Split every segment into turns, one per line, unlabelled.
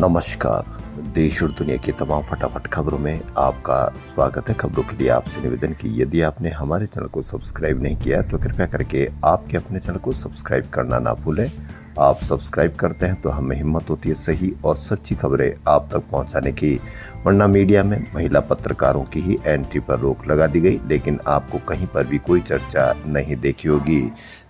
नमस्कार। देश और दुनिया की तमाम फटाफट खबरों में आपका स्वागत है। खबरों के लिए आपसे निवेदन कि यदि आपने हमारे चैनल को सब्सक्राइब नहीं किया तो कृपया करके आपके अपने चैनल को सब्सक्राइब करना ना भूलें। आप सब्सक्राइब करते हैं तो हमें हिम्मत होती है सही और सच्ची खबरें आप तक पहुंचाने की। वरना मीडिया में महिला पत्रकारों की ही एंट्री पर रोक लगा दी गई, लेकिन आपको कहीं पर भी कोई चर्चा नहीं देखी होगी,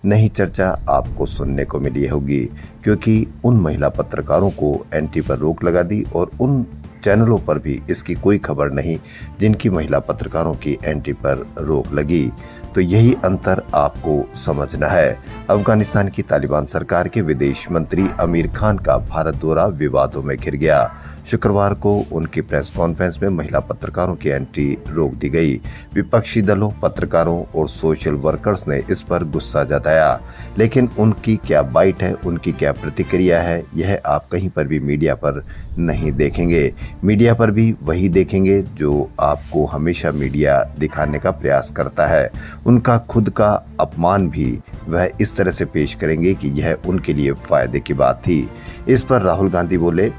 नहीं चर्चा आपको सुनने को मिली होगी, क्योंकि उन महिला पत्रकारों को एंट्री पर रोक लगा दी और उन चैनलों पर भी इसकी कोई खबर नहीं जिनकी महिला पत्रकारों की एंट्री पर रोक लगी। तो यही अंतर आपको समझना है। अफगानिस्तान की तालिबान सरकार के विदेश मंत्री आमिर खान का भारत दौरा विवादों में घिर गया। शुक्रवार को उनकी प्रेस कॉन्फ्रेंस में महिला पत्रकारों की एंट्री रोक दी गई। विपक्षी दलों, पत्रकारों और सोशल वर्कर्स ने इस पर गुस्सा जताया, लेकिन उनकी क्या बाइट है, उनकी क्या प्रतिक्रिया है, यह आप कहीं पर भी मीडिया पर नहीं देखेंगे। मीडिया पर भी वही देखेंगे जो आपको हमेशा मीडिया दिखाने का प्रयास करता है। उनका खुद का अपमान भी वह इस तरह से पेश करेंगे कि यह उनके लिए फायदे की बात थी। इस पर राहुल गांधी बोले,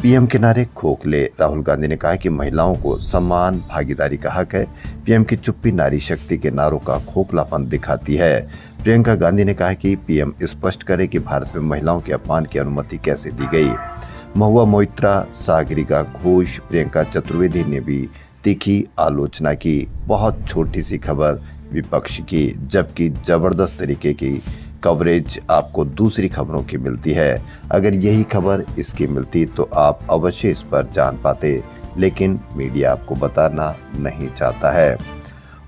पीएम के नारे खोखले। राहुल गांधी ने कहा कि महिलाओं को सम्मान, भागीदारी का हक है। पीएम की चुप्पी नारी शक्ति के नारों का खोखलापन दिखाती है। प्रियंका गांधी ने कहा कि पीएम स्पष्ट करे कि भारत में महिलाओं के अपमान की अनुमति कैसे दी गई। महुआ मोइत्रा, सागरिका घोष, प्रियंका चतुर्वेदी ने भी तीखी आलोचना की। बहुत छोटी सी खबर विपक्ष की, जबकि जबरदस्त तरीके की कवरेज आपको दूसरी खबरों की मिलती है। अगर यही खबर इसकी मिलती तो आप अवश्य इस पर जान पाते, लेकिन मीडिया आपको बताना नहीं चाहता है।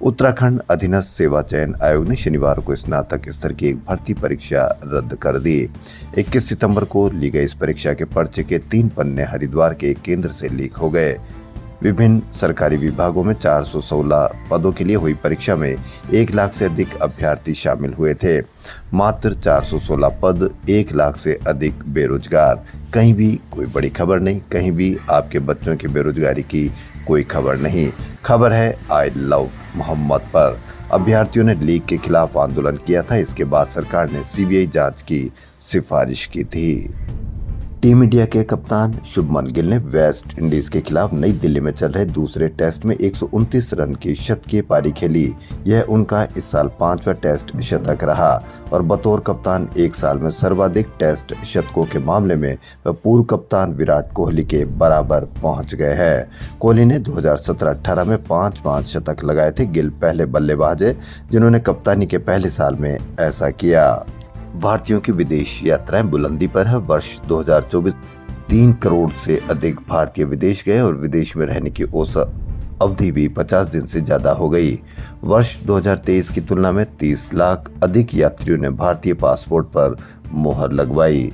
उत्तराखंड अधीनस्थ सेवा चयन आयोग ने शनिवार को स्नातक स्तर की एक भर्ती परीक्षा रद्द कर दी। 21 सितंबर को ली गई इस परीक्षा के पर्चे के 3 पन्ने हरिद्वार के एक केंद्र से लीक हो गए। विभिन्न सरकारी विभागों में 416 पदों के लिए हुई परीक्षा में 1 लाख से अधिक अभ्यर्थी शामिल हुए थे। मात्र 416 पद, 1 लाख से अधिक बेरोजगार। कहीं भी कोई बड़ी खबर नहीं, कहीं भी आपके बच्चों की बेरोजगारी की कोई खबर नहीं। खबर है आई लव मोहम्मद पर। अभ्यर्थियों ने लीक के खिलाफ आंदोलन किया था। इसके बाद सरकार ने सीबीआई जांच की सिफारिश की थी। टीम इंडिया के कप्तान शुभमन गिल ने वेस्ट इंडीज के खिलाफ नई दिल्ली में चल रहे दूसरे टेस्ट में 129 रन की शतकीय पारी खेली। यह उनका इस साल 5वां टेस्ट शतक रहा और बतौर कप्तान एक साल में सर्वाधिक टेस्ट शतकों के मामले में वह पूर्व कप्तान विराट कोहली के बराबर पहुंच गए हैं। कोहली ने 2017-18 में 5 शतक लगाए थे। गिल पहले बल्लेबाज है जिन्होंने कप्तानी के पहले साल में ऐसा किया। भारतीयों की विदेश यात्राएं बुलंदी पर है। वर्ष 2024 3 करोड़ से अधिक भारतीय विदेश गए और विदेश में रहने की औसत अवधि भी 50 दिन से ज्यादा हो गई। वर्ष 2023 की तुलना में 30 लाख अधिक यात्रियों ने भारतीय पासपोर्ट पर मोहर लगवाई।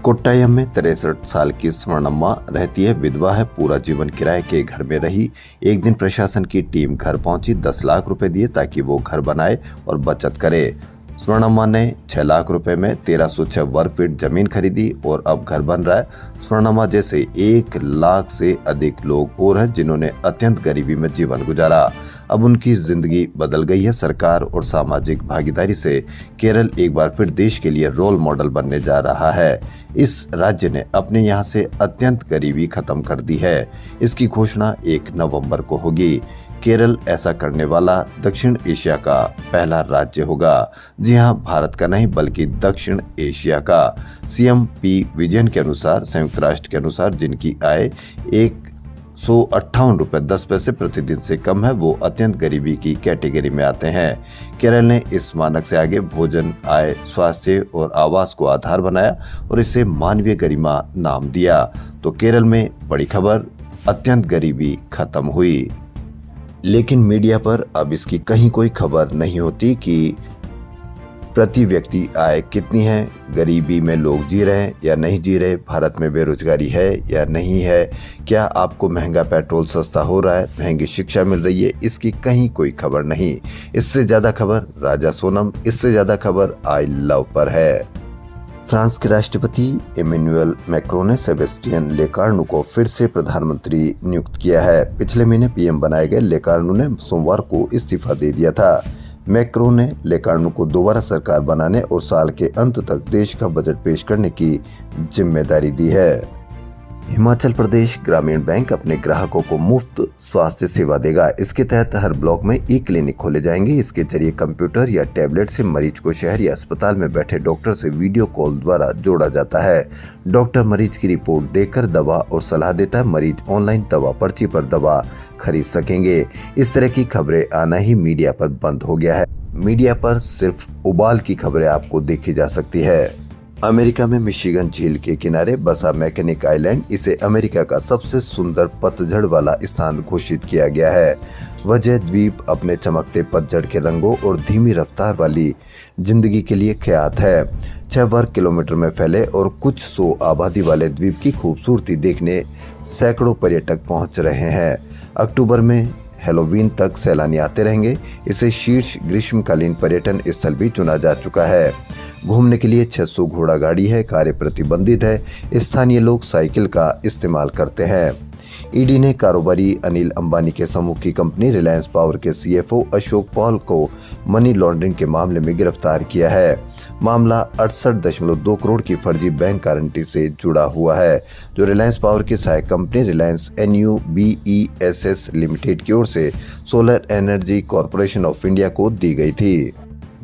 कोट्टायम में 63 साल की स्वर्णम्मा रहती है। विधवा है, पूरा जीवन किराए के घर में रही। एक दिन प्रशासन की टीम घर पहुंची, 10 लाख रुपए दिए ताकि वो घर बनाए और बचत करे। स्वर्णम्मा ने 6 लाख रुपए में 1306 वर्ग फीट जमीन खरीदी और अब घर बन रहा है। स्वर्णम्मा जैसे 1 लाख से अधिक लोग और हैं जिन्होंने अत्यंत गरीबी में जीवन गुजारा। अब उनकी जिंदगी बदल गई है। सरकार और सामाजिक भागीदारी से केरल एक बार फिर देश के लिए रोल मॉडल बनने जा रहा है। इस राज्य ने अपने यहाँ से अत्यंत गरीबी खत्म कर दी है। इसकी घोषणा 1 नवंबर को होगी। केरल ऐसा करने वाला दक्षिण एशिया का पहला राज्य होगा। जी हां, भारत का नहीं बल्कि दक्षिण एशिया का। सीएम पी विजयन के अनुसार, संयुक्त राष्ट्र के अनुसार, जिनकी आय 158 रुपए 10 पैसे प्रतिदिन से कम है, वो अत्यंत गरीबी की कैटेगरी में आते हैं। केरल ने इस मानक से आगे भोजन, आय, स्वास्थ्य और आवास को आधार बनाया और इसे मानवीय गरिमा नाम दिया। तो केरल में बड़ी खबर, अत्यंत गरीबी खत्म हुई। लेकिन मीडिया पर अब इसकी कहीं कोई खबर नहीं होती कि प्रति व्यक्ति आय कितनी है, गरीबी में लोग जी रहे हैं या नहीं जी रहे, भारत में बेरोजगारी है या नहीं है, क्या आपको महंगा पेट्रोल सस्ता हो रहा है, महंगी शिक्षा मिल रही है, इसकी कहीं कोई खबर नहीं। इससे ज्यादा खबर राजा सोनम, इससे ज्यादा खबर आई लव पर है। फ्रांस के राष्ट्रपति इमैनुअल मैक्रों ने सेबेस्टियन लेकार्नू को फिर से प्रधानमंत्री नियुक्त किया है। पिछले महीने पीएम बनाए गए लेकार्नू ने सोमवार को इस्तीफा दे दिया था। मैक्रों ने लेकार्नू को दोबारा सरकार बनाने और साल के अंत तक देश का बजट पेश करने की जिम्मेदारी दी है। हिमाचल प्रदेश ग्रामीण बैंक अपने ग्राहकों को मुफ्त स्वास्थ्य सेवा देगा। इसके तहत हर ब्लॉक में ई क्लिनिक खोले जाएंगे। इसके जरिए कंप्यूटर या टैबलेट से मरीज को शहर या अस्पताल में बैठे डॉक्टर से वीडियो कॉल द्वारा जोड़ा जाता है। डॉक्टर मरीज की रिपोर्ट देखकर दवा और सलाह देता है। मरीज ऑनलाइन दवा पर्ची पर दवा खरीद सकेंगे। इस तरह की खबरें आना ही मीडिया पर बंद हो गया है। मीडिया पर सिर्फ उबाल की खबरें आपको देखी जा सकती है। अमेरिका में मिशिगन झील के किनारे बसा मैकेनिक आइलैंड, इसे अमेरिका का सबसे सुंदर पतझड़ वाला स्थान घोषित किया गया है। वजह द्वीप अपने चमकते पतझड़ के रंगों और धीमी रफ्तार वाली जिंदगी के लिए ख्यात है। 6 वर्ग किलोमीटर में फैले और कुछ 100 आबादी वाले द्वीप की खूबसूरती देखने सैकड़ों पर्यटक पहुंच रहे हैं। अक्टूबर में हैलोवीन तक सैलानी आते रहेंगे। इसे शीर्ष ग्रीष्मकालीन पर्यटन स्थल भी चुना जा चुका है। घूमने के लिए 600 घोड़ा गाड़ी है। कार्य प्रतिबंधित है। स्थानीय लोग साइकिल का इस्तेमाल करते हैं। ईडी ने कारोबारी अनिल अंबानी के समूह की कंपनी रिलायंस पावर के सीएफओ अशोक पॉल को मनी लॉन्ड्रिंग के मामले में गिरफ्तार किया है। मामला 68.2 करोड़ की फर्जी बैंक गारंटी से जुड़ा हुआ है, जो रिलायंस पावर की सहायक कंपनी रिलायंस NUBESS लिमिटेड की ओर से solar energy corporation of India को दी गई थी।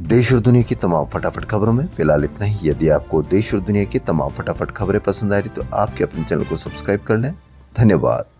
देश और दुनिया की तमाम फटाफट खबरों में फिलहाल इतना ही। यदि आपको देश और दुनिया की तमाम फटाफट खबरें पसंद आ रही तो आपके अपने चैनल को सब्सक्राइब कर लें। धन्यवाद।